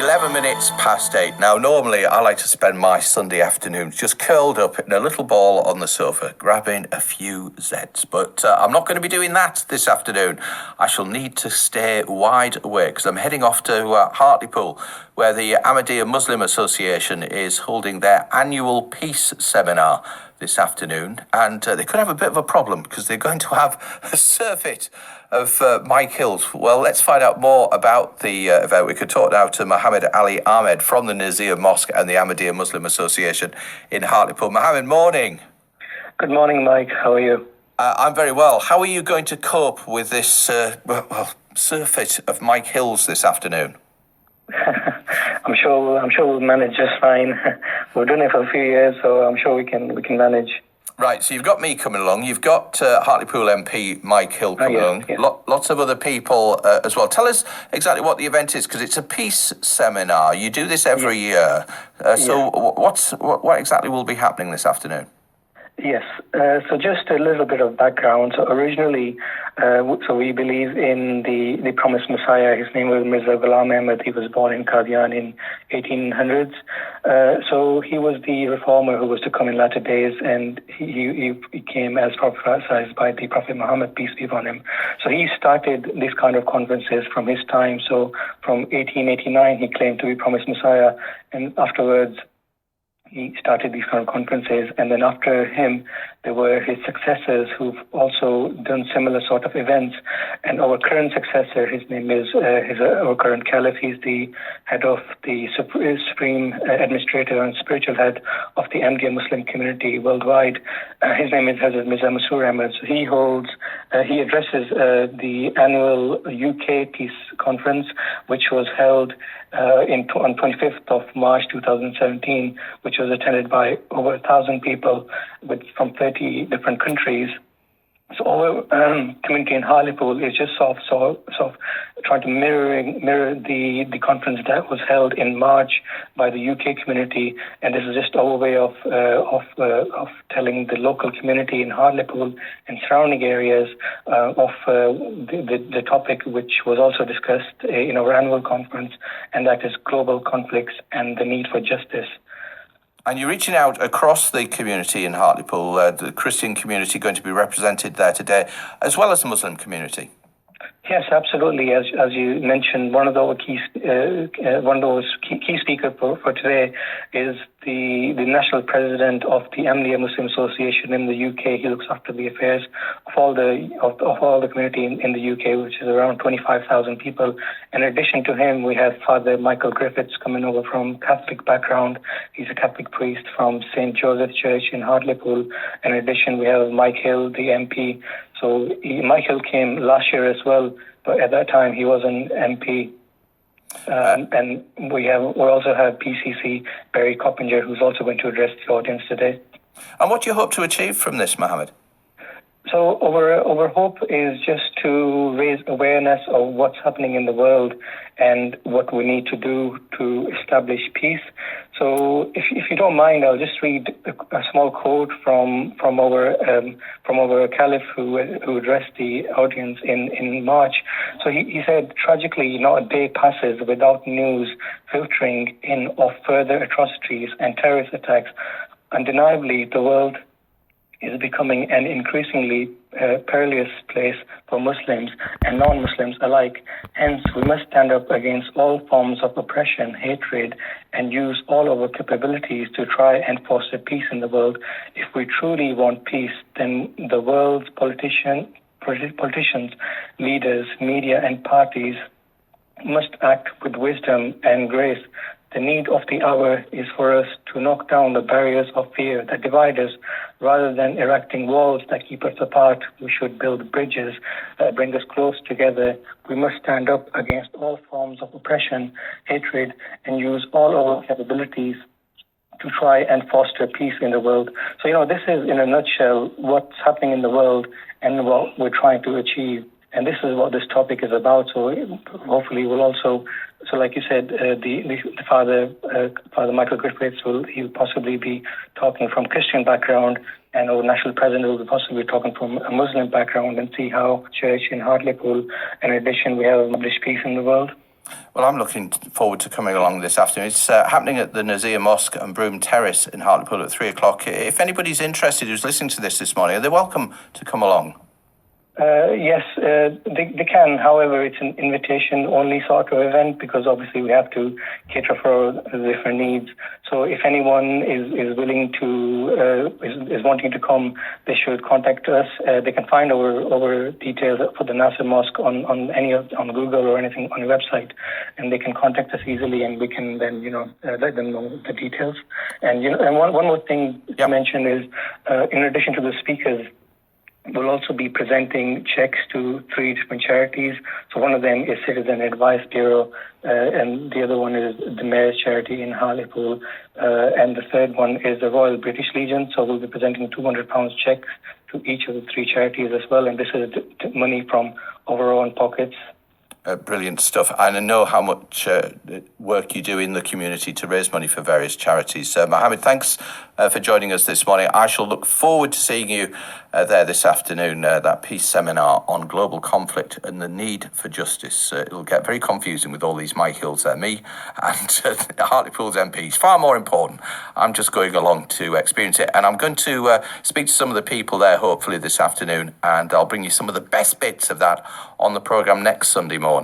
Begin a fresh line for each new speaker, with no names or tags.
11 minutes past 8. Now, normally I like to spend my Sunday afternoons just curled up in a little ball on the sofa, grabbing a few Zeds. But I'm not going to be doing that this afternoon. I shall need to stay wide awake because I'm heading off to Hartlepool, where the Ahmadiyya Muslim Association is holding their annual peace seminar this afternoon. And they could have a bit of a problem because they're going to have a surfeit of Mike Hills. Well, let's find out more about the event. We could talk now to Mohammed Ali Ahmad from the Nazir Mosque and the Ahmadiyya Muslim Association in Hartlepool. Mohammed, morning.
Good morning, Mike. How are you?
I'm very well. How are you going to cope with this surfeit of Mike Hills this afternoon?
I'm sure we'll manage just fine. We've done it for a few years, so I'm sure we can manage.
Right, so you've got me coming along. You've got Hartlepool MP Mike Hill coming along.
Yeah.
Lots of other people as well. Tell us exactly what the event is, because it's a peace seminar. You do this every year. So what exactly will be happening this afternoon?
Yes. So just a little bit of background. So originally, we believe in the promised Messiah. His name was Mirza Ghulam Ahmad. He was born in Qadian in 1800s. So he was the reformer who was to come in latter days, and he came as prophesied by the Prophet Muhammad, peace be upon him. So he started these kind of conferences from his time. So from 1889, he claimed to be promised Messiah, and afterwards, he started these kind of conferences, and then after him, there were his successors who've also done similar sort of events. And our current successor, his name is our current caliph. He's the head of the supreme administrator and spiritual head of the Ahmadiyya Muslim community worldwide. His name is Hazrat Mirza Masroor Ahmad. So he addresses the annual UK Peace Conference, which was held on 25th of March 2017, which was attended by over 1,000 people from 30 different countries. So our community in Hartlepool is just sort of trying to mirror the conference that was held in March by the UK community, and this is just our way of telling the local community in Hartlepool and surrounding areas of the topic which was also discussed in our annual conference, and that is global conflicts and the need for justice.
And you're reaching out across the community in Hartlepool, the Christian community going to be represented there today, as well as the Muslim community.
Yes, absolutely. As you mentioned, one of those key speakers for today is the national president of the Ahmadiyya Muslim Association in the UK. He looks after the affairs of all the community in the UK, which is around 25,000 people. In addition to him, we have Father Michael Griffiths coming over from Catholic background. He's a Catholic priest from St. Joseph Church in Hartlepool. In addition, we have Mike Hill, the MP. So Mike Hill came last year as well, but at that time he was an MP. And we also have PCC Barry Coppinger, who's also going to address the audience today.
And what do you hope to achieve from this, Mohammed?
So our hope is just to raise awareness of what's happening in the world and what we need to do to establish peace. So if you don't mind, I'll just read a small quote from our caliph who addressed the audience in March. So he said, tragically, not a day passes without news filtering in of further atrocities and terrorist attacks. Undeniably, the world is becoming an increasingly perilous place for Muslims and non-Muslims alike. Hence, we must stand up against all forms of oppression, hatred, and use all our capabilities to try and foster peace in the world. If we truly want peace, then the world's politicians, leaders, media, and parties must act with wisdom and grace. The need of the hour is for us to knock down the barriers of fear that divide us. Rather than erecting walls that keep us apart, we should build bridges that bring us close together. We must stand up against all forms of oppression, hatred, and use all our capabilities to try and foster peace in the world. So, this is, in a nutshell, what's happening in the world and what we're trying to achieve. And this is what this topic is about. So hopefully we'll also, like you said, the Father Michael Griffiths he'll possibly be talking from Christian background, and our national president will be possibly talking from a Muslim background, and see how church in Hartlepool, in addition, we have established peace in the world.
Well, I'm looking forward to coming along this afternoon. It's happening at the Nazir Mosque and Broome Terrace in Hartlepool at 3 o'clock. If anybody's interested who's listening to this morning, are they welcome to come along?
Yes, they can. However, it's an invitation-only sort of event because obviously we have to cater for the different needs. So if anyone is willing to is wanting to come, they should contact us. They can find our details for the Nasser Mosque on Google or anything on the website, and they can contact us easily, and we can then let them know the details. And and one more thing to mention is in addition to the speakers, we'll also be presenting checks to 3 different charities. So one of them is Citizen Advice Bureau, and the other one is the Mayor's Charity in Hartlepool, and the third one is the Royal British Legion. So we'll be presenting £200 checks to each of the 3 charities as well, and this is money from our own pockets.
Brilliant stuff. And I know how much work you do in the community to raise money for various charities. Mohammed, thanks for joining us this morning. I shall look forward to seeing you there this afternoon, that peace seminar on global conflict and the need for justice. It'll get very confusing with all these Mike Hills there. Me and Hartlepool's MPs, far more important. I'm just going along to experience it. And I'm going to speak to some of the people there, hopefully, this afternoon. And I'll bring you some of the best bits of that on the programme next Sunday morning.